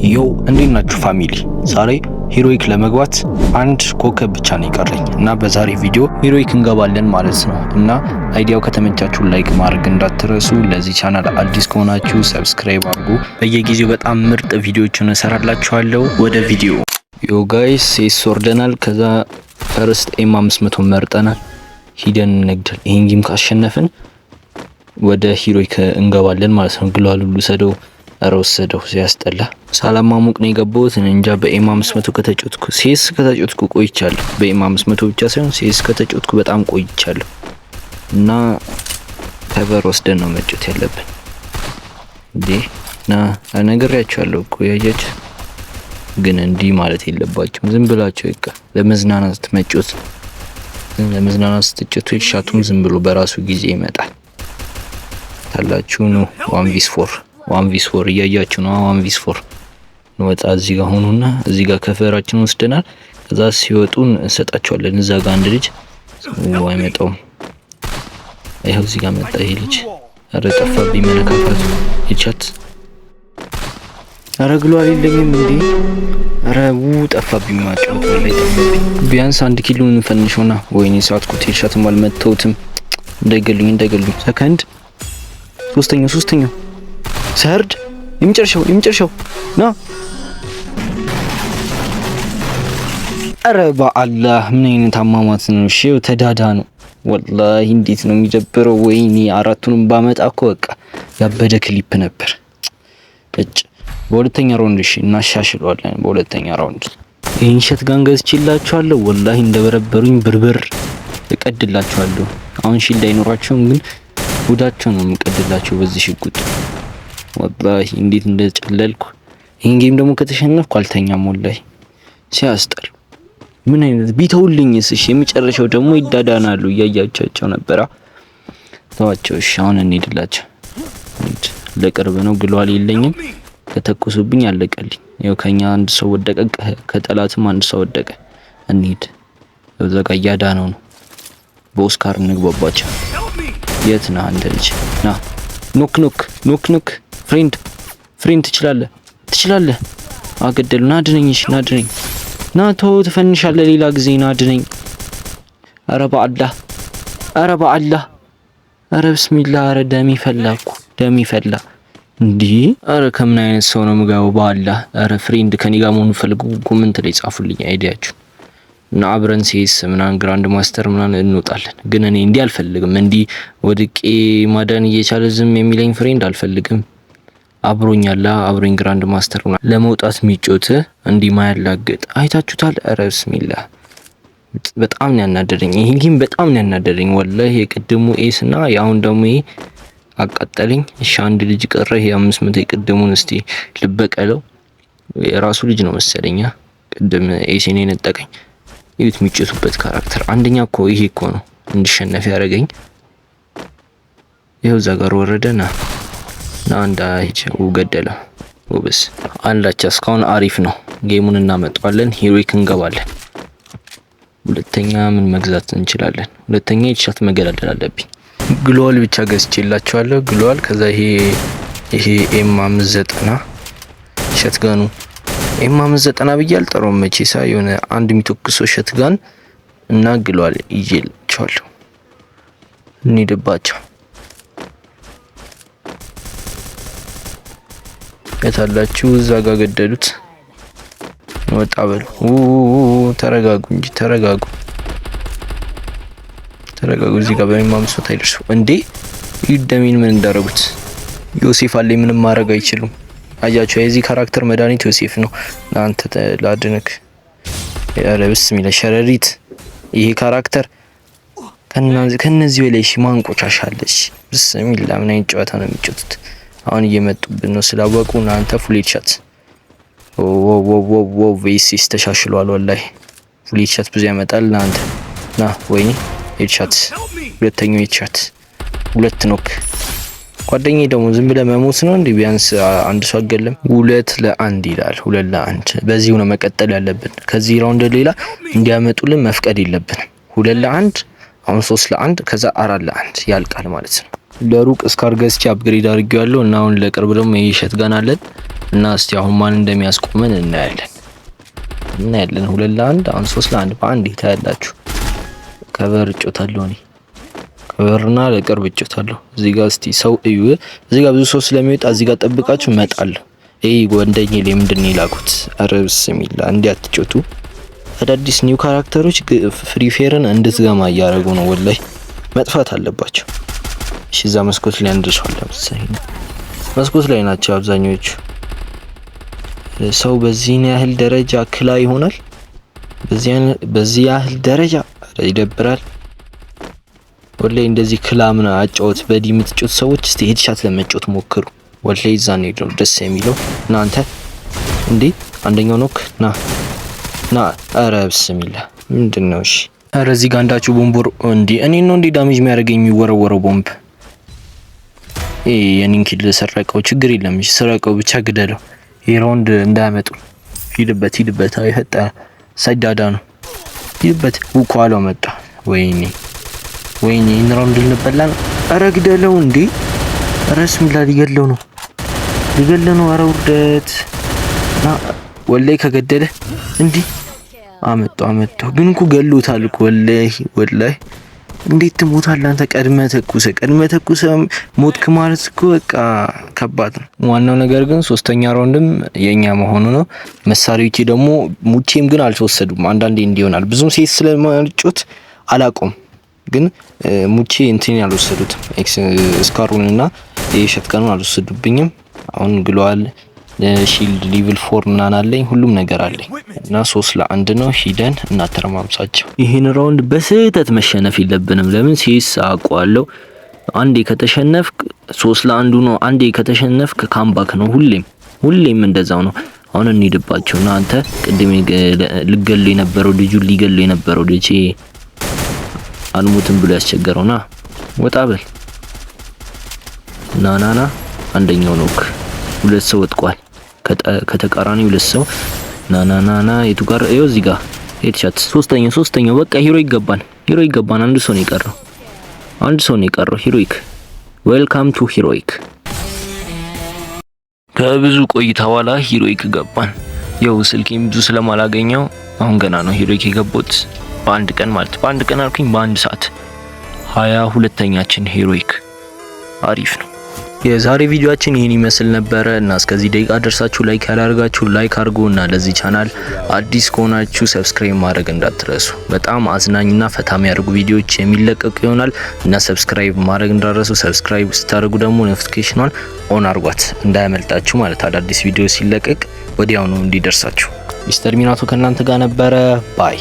ዮ እንዴት ናችሁ ፋሚሊ? ዛሬ ሂሮይክ ለመግባት አንድ ኮከብ ብቻ ነው ይቀረኝ እና በዛሬ ቪዲዮ ሂሮይክ እንገባለን ማለት ነው። እና አይዲያው ከተመቻችሁ ላይክ ማድረግ እንዳትረሱ። ለዚህ ቻናል አዲስ ከሆናችሁ ሰብስክራይብ አድርጉ። በየጊዜው በጣም ምርጥ ቪዲዮዎችን እሰራላችኋለሁ። ወደ ቪዲዮ ዮ ጋይስ ሴስ ወርደናል። ከዛ ፈርስት ኤም 500 መርጠናል። ሂደን እንግደል። ይሄን ጌም ካሸነፍን ወደ ሂሮይክ እንገባለን ማለት ነው። ግሏል ሁሉ ሰደው አረወሰደው ሲያስጠላ ሳላማሙቅ ነው የገባሁት። እንጃ በኤም 500 ከተጫወትኩ ሴስ ከተጫወትኩ ቆይቻለሁ። በኤም 500 ብቻ ሳይሆን ሴስ ከተጫወትኩ በጣም ቆይቻለሁ እና ከቨር ወስደን ነው መጫወት ያለብን እንዴ ና ነግሬያችኋለሁ እኮ ያያችሁ። ግን እንዲህ ማለት የለባችሁም። ዝም ብላችሁ በቃ ለመዝናናት መጫወት። ለመዝናናት ስትጫወቱ ሻቱም ዝም ብሎ በራሱ ጊዜ ይመጣል። ታላችሁ ነው 1v4 እያያችሁ ነው። 1v4 እንወጣ። እዚህ ጋር ሆኑና እዚህ ጋር ከፈራችን ወስደናል። ከዛ ሲወጡን እንሰጣቸዋለን። እዛ ጋር አንድ ልጅ አይመጣውም። ይሄው እዚህ ጋር መጣ ይሄ ልጅ። አረ ጠፋብኝ መነካካቱ ይቻት። አረ ግሎ አይደለም እንዴ? አረ ጠፋብኝ ማጫወት ላይ ጠፋብኝ። ቢያንስ 1 ኪሎ እንፈንሽውና ወይኔ ሳትኩት ይቻትም አልመተውትም። እንዳይገሉኝ ሰከንድ ሶስተኛው ሰርድ የመጨረሻው ና። አረ በአላህ ምን አይነት አማማት ነው? እሺ ተዳዳ ነው ወላሂ። እንዴት ነው የሚደብረው? ወይኔ አራቱንም ባመጣ እኮ በቃ ያበደ ክሊፕ ነበር። በሁለተኛ ራውንድ እሺ እናሻሽለዋለን። በሁለተኛ ራውንድ ይሄን ሸትጋን ገዝቼላችኋለሁ። ወላሂ እንደበረበሩኝ ብርብር እቀድላችኋለሁ። አሁን ሺልድ አይኖራቸውም ግን ጉዳቸው ነው የምቀድላቸው በዚህ ሽጉጥ። ወላሂ እንዴት እንደጨለልኩ። ይሄን ጌም ደግሞ ከተሸነፍኩ አልተኛም ወላሂ። ሲያስጠሉ ምን አይነት ቢተውልኝስ? እሺ የመጨረሻው ደግሞ ይዳዳናሉ። እያያቻቸው ነበር። ተዋቸው እሺ። አሁን እንሄድላቸው። ለቅርብ ነው ግሏል የለኝም። ከተኩሱብኝ አለቀልኝ። ያው ከኛ አንድ ሰው ወደቀ፣ ከጠላትም አንድ ሰው ወደቀ። እንሂድ። እዛ ጋር እያዳነው ነው። በኦስካር እንግባባቸው። የት ነህ አንተ ልጅ? ና ኖክ ፍሬንድ ትችላለህ። አገደሉ። ናድነኝ ና ተው ትፈንሻለህ። ሌላ ጊዜ ናድነኝ። አረ በአላህ አረ ብስሚላህ። አረ ደም ይፈላ እንዴ! አረ ከምን አይነት ሰው ነው የምገባው? በአላህ አረ ፍሬንድ ከኔ ጋር መሆኑ ፈልጉ ኮሜንት ላይ ጻፉልኝ አይዲያችሁ እና አብረን ሴስ ምናምን ግራንድ ማስተር ምናምን እንወጣለን። ግን እኔ እንዲህ አልፈልግም። እንዲህ ወድቄ ማዳን እየቻለ ዝም የሚለኝ ፍሬንድ አልፈልግም። አብሮኝ ግራንድ ማስተር ምናምን ለመውጣት የሚጮት እንዲህ ማያላግጥ አይታችሁታል። አረ ብስሚላህ በጣም ነው ያናደደኝ። ይሄ ጌም በጣም ነው ያናደደኝ ወላሂ። የቅድሙ ኤስ እና ያሁን ደግሞ ይሄ አቃጠለኝ። እሺ አንድ ልጅ ቀረ። ይሄ 500 የቅድሙን እስቲ ልበቀለው። የራሱ ልጅ ነው መሰለኛ ቅድም ኤሲን የነጠቀኝ። ይሁት የሚጨቱበት ካራክተር አንደኛ እኮ ይሄ እኮ ነው እንድሸነፍ ያደረገኝ። ይሄው እዛ ጋር ወረደና አንዳ ገደለ። ወብስ አንዳቻ እስካሁን አሪፍ ነው። ጌሙን እናመጣዋለን። ሂሮይክ እንገባለን። ሁለተኛ ምን መግዛት እንችላለን? ሁለተኛ ይቻት መገዳደል አለብኝ። ግሎዋል ብቻ ገዝቼላችኋለሁ። ግሎዋል። ከዛ ይሄ ኤም 590 ሸትጋኑ ኤም 590 ብዬ አልጠራውም መቼሳ። የሆነ አንድ የሚተኩሰው ሸትጋን እና ግሏል ይዤላችኋለሁ። እንሂድባቸው። የታላችሁ እዛ ጋር ገደሉት። ወጣ በሉ። ተረጋጉ እንጂ ተረጋጉ። እዚህ ጋር በኤም 500 አይደርሱ እንዴ! ይደሚን ምን እንዳረጉት። ዮሴፍ አለኝ ምንም ማድረግ አይችሉም። አያችሁ የዚህ ካራክተር መድኃኒት ዮሴፍ ነው። አንተ ላድንክ። ያለ ብስሚላ ሸረሪት ይሄ ካራክተር ከነዚህ በላይ ማንቆቻሻለች። ብስሚላ ምን አይነት ጨዋታ ነው የሚጫወቱት? አሁን እየመጡብን ነው ስላወቁ እናንተ ፉል ሄድሻት። ቬሲስ ተሻሽሏል ወላሂ። ፉል ሄድሻት ብዙ ያመጣል። እናንተ ና ወይኔ ሄድሻት። ሁለተኛው ሄድሻት 2 ኖክ። ጓደኛዬ ደግሞ ዝም ብለ መሞት ነው እንዴ? ቢያንስ አንድ ሰው አገለም። 2-1 ይላል። 2-1 በዚሁ ነው መቀጠል ያለብን። ከዚህ ራውንድ ሌላ እንዲያመጡልን መፍቀድ የለብንም። 2-1 አሁን 3-1 ከዛ 4-1 ያልቃል ማለት ነው። ለሩቅ ስካር ገዝቼ አፕግሬድ አድርጌዋለሁ እና አሁን ለቅርብ ደግሞ ሸትጋን አለን እና እስቲ አሁን ማን እንደሚያስቆመን እናያለን። 2 ለ1 አሁን 3 ለ1 በአንድ ታያላችሁ። ከበር እጮታለሁ እኔ ከበርና ለቅርብ እጮታለሁ። እዚህ ጋር እስቲ ሰው እዩ። እዚህ ጋር ብዙ ሰው ስለሚወጣ እዚህ ጋር ጠብቃችሁ እመጣለሁ። ወንደኝ ለምንድን ነው ይላኩት? አረብስ ሚላ እንዲያትጮቱ አዳዲስ ኒው ካራክተሮች ፍሪ ፌርን እንድትገማ እያደረጉ ነው። ወላይ መጥፋት አለባቸው። እሺ እዛ መስኮት ላይ እንደርሷል። ለምሳሌ መስኮት ላይ ናቸው አብዛኞቹ። ሰው በዚህ ያህል ደረጃ ክላ ይሆናል። በዚህ ያህል ደረጃ ይደብራል። ወላይ እንደዚህ ክላ ምን አጫወት በዲ የምትጮት ሰዎች እስቲ ሄድሻት ለመጮት ሞክሩ። ወላይ ዛኔ ነው ደስ የሚለው። እናንተ እንዴ አንደኛው ኖክ ና ኧረ ብስሚላ ምንድነው? እሺ ኧረ እዚህ ጋር እንዳችሁ ቦምቦር እንዴ እኔ ነው እንዴ ዳሜጅ የሚያደርገኝ የሚወረወረው ቦምብ? የኔን ኪል ሰረቀው ችግር የለም። እሺ ሰረቀው ብቻ ግደለው። ራውንድ እንዳያመጡ ሂድበት አይፈጣ ሰዳዳ ነው። ሂድበት ኳለው መጣ። ወይኔ ራውንድ ልንበላ ነው። ኧረ ግደለው እንዴ! ኧረ ብስሚላ ሊገለው ነው። ኧረ ውርደት ና ወላይ ከገደለ እንዴ አመጣው ግን እኮ ገሎታል እኮ ወላይ እንዴት ትሞታለህ አንተ? ቀድመ ተኩሰ ሞትክ ማለት እኮ በቃ ከባድ ነው። ዋናው ነገር ግን 3ኛ ራውንድም የኛ መሆኑ ነው። መሳሪያዎቼ ደግሞ ሙቼም ግን አልተወሰዱም። አንዳንዴ እንዲሆናል ብዙም ሴት ስለማልጮት አላቆም ግን ሙቼ እንትን ያልወሰዱትም ስካሩንና የሸትቀኑን አልወሰዱብኝም። አሁን ግሏል ሺልድ ሌቭል 4 ምናምን አለኝ ሁሉም ነገር አለኝ እና 3 ለ1 ነው። ሂደን እናተረማምሳቸው። ይሄን ራውንድ በስህተት መሸነፍ የለብንም። ለምን ሲስ አቋለው አንዴ ከተሸነፍክ 3 ለ1 ነው። አንዴ ከተሸነፍክ ካምባክ ነው። ሁሌም እንደዛው ነው። አሁን እንሂድባቸውና አንተ ቅድም ልገል የነበረው ሊገል የነበረው ልጅ አልሙትም ብሎ ያስቸገረውና ወጣ በል ናናና አንደኛው ኖክ 2 ሰው ወጥቋል። ከተቃራኒ 2 ሰው ናናናና የቱ ጋር ይኸው እዚህ ጋር ሄድሻት። ሶስተኛው በቃ ሂሮ ይገባን። አንድ ሰው ነው የቀረው። ሂሮይክ ዌልካም ቱ ሂሮይክ። ከብዙ ቆይታ በኋላ ሂሮይክ ገባን። ያው ስልኬም ብዙ ስለማላገኘው አሁን ገና ነው ሂሮይክ የገባሁት። በአንድ ቀን አልኩኝ በአንድ ሰዓት 22ኛችን ሂሮይክ አሪፍ ነው። የዛሬ ቪዲዮአችን ይሄን ይመስል ነበረ እና እስከዚህ ደቂቃ ደርሳችሁ ላይክ ያላደርጋችሁ ላይክ አድርጉና ለዚህ ቻናል አዲስ ከሆናችሁ ሰብስክራይብ ማድረግ እንዳትረሱ። በጣም አዝናኝና ፈታ የሚያደርጉ ቪዲዮዎች የሚለቀቁ ይሆናል እና ሰብስክራይብ ማድረግ እንዳትረሱ። ሰብስክራይብ ስታደርጉ ደግሞ ኖቲፊኬሽኗን ኦን አድርጓት እንዳያመልጣችሁ ማለት አዳዲስ ቪዲዮ ሲለቀቅ ወዲያውኑ እንዲደርሳችሁ። ሚስተር ሚናቶ ከእናንተ ጋር ነበረ። ባይ